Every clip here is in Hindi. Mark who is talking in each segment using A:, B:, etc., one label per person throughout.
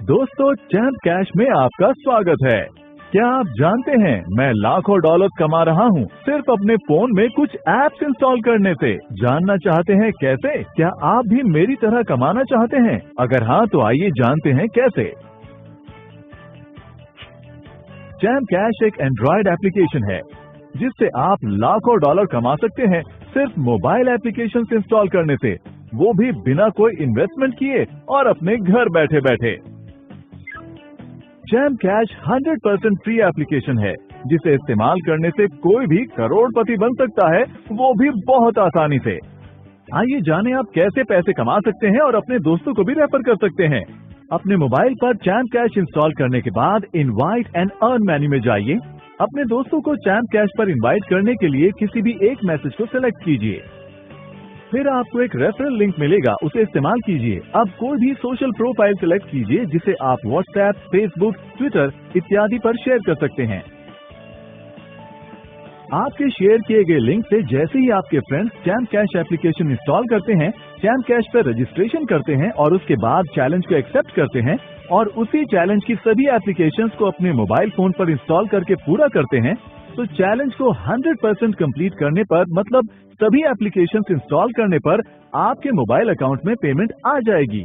A: दोस्तों, चैम्प कैश में आपका स्वागत है। क्या आप जानते हैं मैं लाखों डॉलर कमा रहा हूँ सिर्फ अपने फोन में कुछ ऐप्स इंस्टॉल करने से। जानना चाहते हैं कैसे? क्या आप भी मेरी तरह कमाना चाहते हैं? अगर हाँ तो आइए जानते हैं कैसे। चैम्प कैश एक एंड्रॉइड एप्लीकेशन है जिससे आप लाखों डॉलर कमा सकते हैं सिर्फ मोबाइल एप्लीकेशन इंस्टॉल करने से, वो भी बिना कोई इन्वेस्टमेंट किए और अपने घर बैठे बैठे। चैम्प कैश 100% फ्री एप्लीकेशन है जिसे इस्तेमाल करने से कोई भी करोड़पति बन सकता है, वो भी बहुत आसानी से। आइए जानें आप कैसे पैसे कमा सकते हैं और अपने दोस्तों को भी रेफर कर सकते हैं। अपने मोबाइल पर चैम्प कैश इंस्टॉल करने के बाद इनवाइट एंड अर्न मेन्यू में जाइए। अपने दोस्तों को चैम्प कैश पर इनवाइट करने के लिए किसी भी एक मैसेज को सिलेक्ट कीजिए। फिर आपको एक रेफरल लिंक मिलेगा, उसे इस्तेमाल कीजिए। अब कोई भी सोशल प्रोफाइल सिलेक्ट कीजिए जिसे आप व्हाट्सएप, फेसबुक, ट्विटर इत्यादि पर शेयर कर सकते हैं। आपके शेयर किए गए लिंक से जैसे ही आपके friends champ cash application install करते हैं, चैम्प कैश पर रजिस्ट्रेशन करते हैं और उसके बाद चैलेंज को एक्सेप्ट करते हैं और उसी चैलेंज की सभी एप्लीकेशंस को अपने मोबाइल फोन पर इंस्टॉल करके पूरा करते हैं, तो चैलेंज को 100% कंप्लीट करने पर, मतलब सभी एप्लीकेशंस इंस्टॉल करने पर आपके मोबाइल अकाउंट में पेमेंट आ जाएगी।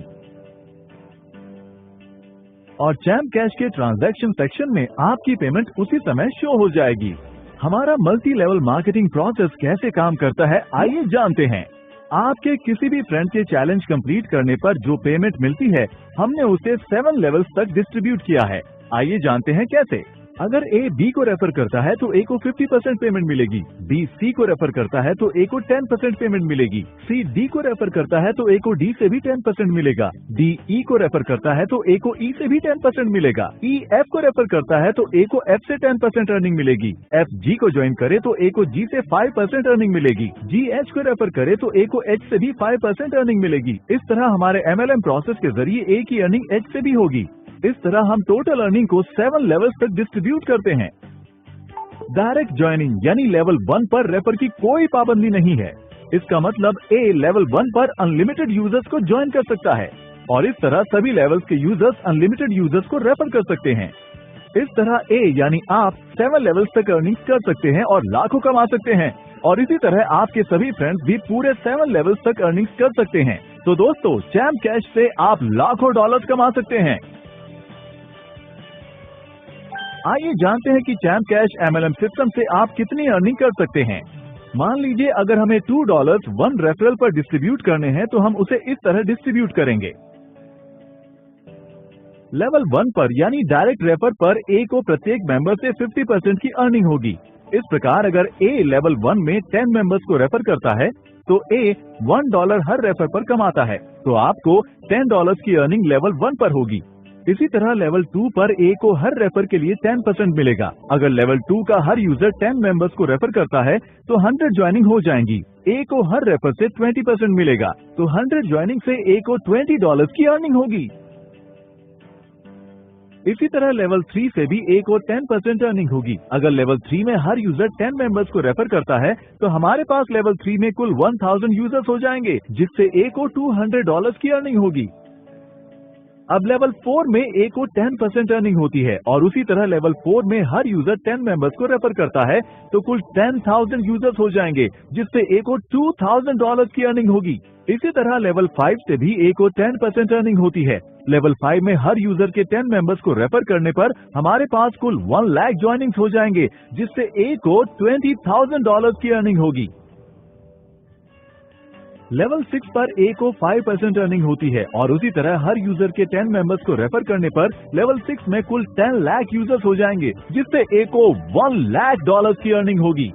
A: और चैम्प कैश के ट्रांजैक्शन सेक्शन में आपकी पेमेंट उसी समय शो हो जाएगी। हमारा मल्टी लेवल मार्केटिंग प्रोसेस कैसे काम करता है, आइए जानते हैं। आपके किसी भी फ्रेंड के चैलेंज कंप्लीट करने पर जो पेमेंट मिलती है, हमने उसे 7 लेवल्स तक डिस्ट्रीब्यूट किया है। आइए जानते हैं कैसे। अगर ए बी को रेफर करता है तो ए को 50% पेमेंट मिलेगी, बी सी को रेफर करता है तो ए को 10% पेमेंट मिलेगी, सी डी को रेफर करता है तो ए को डी से भी 10% मिलेगा, डी ई को रेफर करता है तो ए को ई से भी 10% मिलेगा, ई एफ को रेफर करता है तो ए को एफ से 10% अर्निंग मिलेगी, एफ जी को ज्वाइन करे तो ए को जी से 5% अर्निंग मिलेगी, जी एच को रेफर करे तो ए को एच से भी 5% अर्निंग मिलेगी। इस तरह हमारे MLM प्रोसेस के जरिए ए की अर्निंग एच से भी होगी। इस तरह हम टोटल अर्निंग को 7 लेवल्स तक डिस्ट्रीब्यूट करते हैं। डायरेक्ट ज्वाइनिंग यानी लेवल 1 पर रेफर की कोई पाबंदी नहीं है। इसका मतलब ए लेवल 1 पर अनलिमिटेड यूजर्स को ज्वाइन कर सकता है और इस तरह सभी लेवल्स के यूजर्स अनलिमिटेड यूजर्स को रेफर कर सकते हैं। इस तरह ए यानी आप 7 लेवल्स तक अर्निंग कर सकते हैं और लाखों कमा सकते हैं, और इसी तरह आपके सभी फ्रेंड्स भी पूरे 7 लेवल्स तक अर्निंग कर सकते हैं। तो दोस्तों, चैम्प कैश से आप लाखों डॉलर्स कमा सकते हैं। आइए जानते हैं कि चैम्प कैश MLM सिस्टम से आप कितनी अर्निंग कर सकते हैं। मान लीजिए अगर हमें $2 1 रेफरल पर डिस्ट्रीब्यूट करने हैं तो हम उसे इस तरह डिस्ट्रीब्यूट करेंगे। लेवल 1 पर यानी डायरेक्ट रेफर पर ए को प्रत्येक मेंबर से 50% की अर्निंग होगी। इस प्रकार अगर ए लेवल 1 में 10 मेंबर्स को रेफर करता है तो ए $1 हर रेफर पर कमाता है, तो आपको $10 की अर्निंग लेवल 1 पर होगी। इसी तरह लेवल 2 पर ए को हर रेफर के लिए 10% मिलेगा। अगर लेवल 2 का हर यूजर 10 मेंबर्स को रेफर करता है तो 100 ज्वाइनिंग हो जाएंगी। ए को हर रेफर से 20% मिलेगा, तो 100 ज्वाइनिंग से ए को $20 की अर्निंग होगी। इसी तरह लेवल 3 से भी ए को 10% अर्निंग होगी। अगर लेवल 3 में हर यूजर 10 मेंबर्स को रेफर करता है तो हमारे पास लेवल 3 में कुल 1000 यूजर्स हो जाएंगे, जिससे ए को $200 की अर्निंग होगी। अब लेवल 4 में ए को 10% अर्निंग होती है और उसी तरह लेवल 4 में हर यूजर 10 मेंबर्स को रेफर करता है तो कुल 10,000 यूजर्स हो जाएंगे, जिससे ए को $2,000 की अर्निंग होगी। इसी तरह लेवल 5 से भी ए को 10% अर्निंग होती है। लेवल 5 में हर यूजर के 10 मेंबर्स को रेफर करने पर हमारे पास कुल 1 लाख ज्वाइनिंग्स हो जाएंगे, जिससे ए को $20,000 की अर्निंग होगी। लेवल 6 पर ए को 5% अर्निंग होती है और उसी तरह हर यूजर के 10 मेंबर्स को रेफर करने पर लेवल 6 में कुल 10 लाख यूजर्स हो जाएंगे, जिससे ए को $1 लाख की अर्निंग होगी।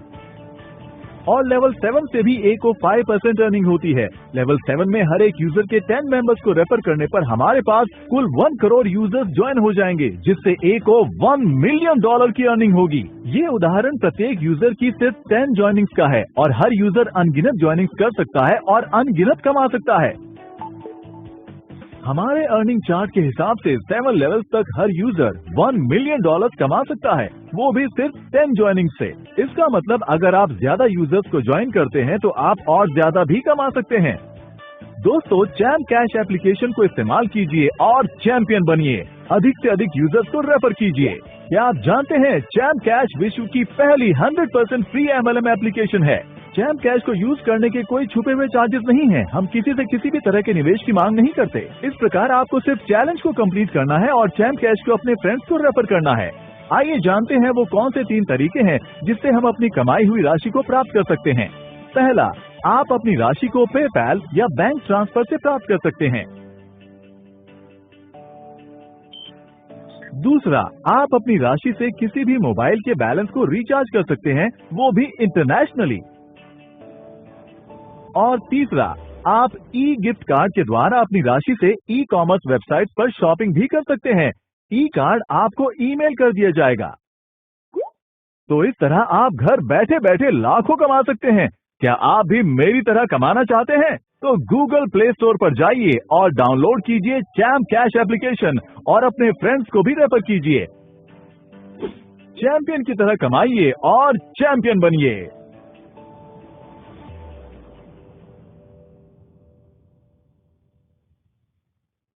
A: और लेवल 7 से भी ए को 5% अर्निंग होती है। लेवल 7 में हर एक यूजर के 10 मेंबर्स को रेफर करने पर हमारे पास कुल 1 करोड़ यूजर्स ज्वाइन हो जाएंगे, जिससे ए को $1 मिलियन की अर्निंग होगी। ये उदाहरण प्रत्येक यूजर की सिर्फ 10 ज्वाइनिंग्स का है और हर यूजर अनगिनत ज्वाइनिंग्स कर सकता है और अनगिनत कमा सकता है। हमारे अर्निंग चार्ट के हिसाब से 7 लेवल्स तक हर यूजर $1 मिलियन कमा सकता है, वो भी सिर्फ 10 ज्वाइनिंग से। इसका मतलब अगर आप ज्यादा यूजर्स को ज्वाइन करते हैं तो आप और ज्यादा भी कमा सकते हैं। दोस्तों, चैम्प कैश एप्लीकेशन को इस्तेमाल कीजिए और चैंपियन बनिए। अधिक से अधिक यूजर्स को रेफर कीजिए। क्या आप जानते हैं चैम्प कैश विश्व की पहली 100% फ्री MLM एप्लीकेशन है। चैम्प कैश को यूज करने के कोई छुपे हुए चार्जेस नहीं है। हम किसी से किसी भी तरह के निवेश की मांग नहीं करते। इस प्रकार आपको सिर्फ चैलेंज को कंप्लीट करना है और चैम्प कैश को अपने फ्रेंड्स को रेफर करना है। आइए जानते हैं वो कौन से 3 तरीके हैं जिससे हम अपनी कमाई हुई राशि को प्राप्त कर सकते हैं। पहला, आप अपनी राशि को पेपैल या बैंक ट्रांसफर से प्राप्त कर सकते हैं। दूसरा, आप अपनी राशि से किसी भी मोबाइल के बैलेंस को रिचार्ज कर सकते हैं, वो भी इंटरनेशनली। और तीसरा, आप ई गिफ्ट कार्ड के द्वारा अपनी राशि से ई कॉमर्स वेबसाइट पर शॉपिंग भी कर सकते हैं। ई कार्ड आपको ईमेल कर दिया जाएगा। तो इस तरह आप घर बैठे बैठे लाखों कमा सकते हैं। क्या आप भी मेरी तरह कमाना चाहते हैं? तो गूगल प्ले स्टोर पर जाइए और डाउनलोड कीजिए चैम्प कैश एप्लीकेशन और अपने फ्रेंड्स को भी रेफर कीजिए। चैंपियन की तरह कमाइए और चैंपियन बनिए।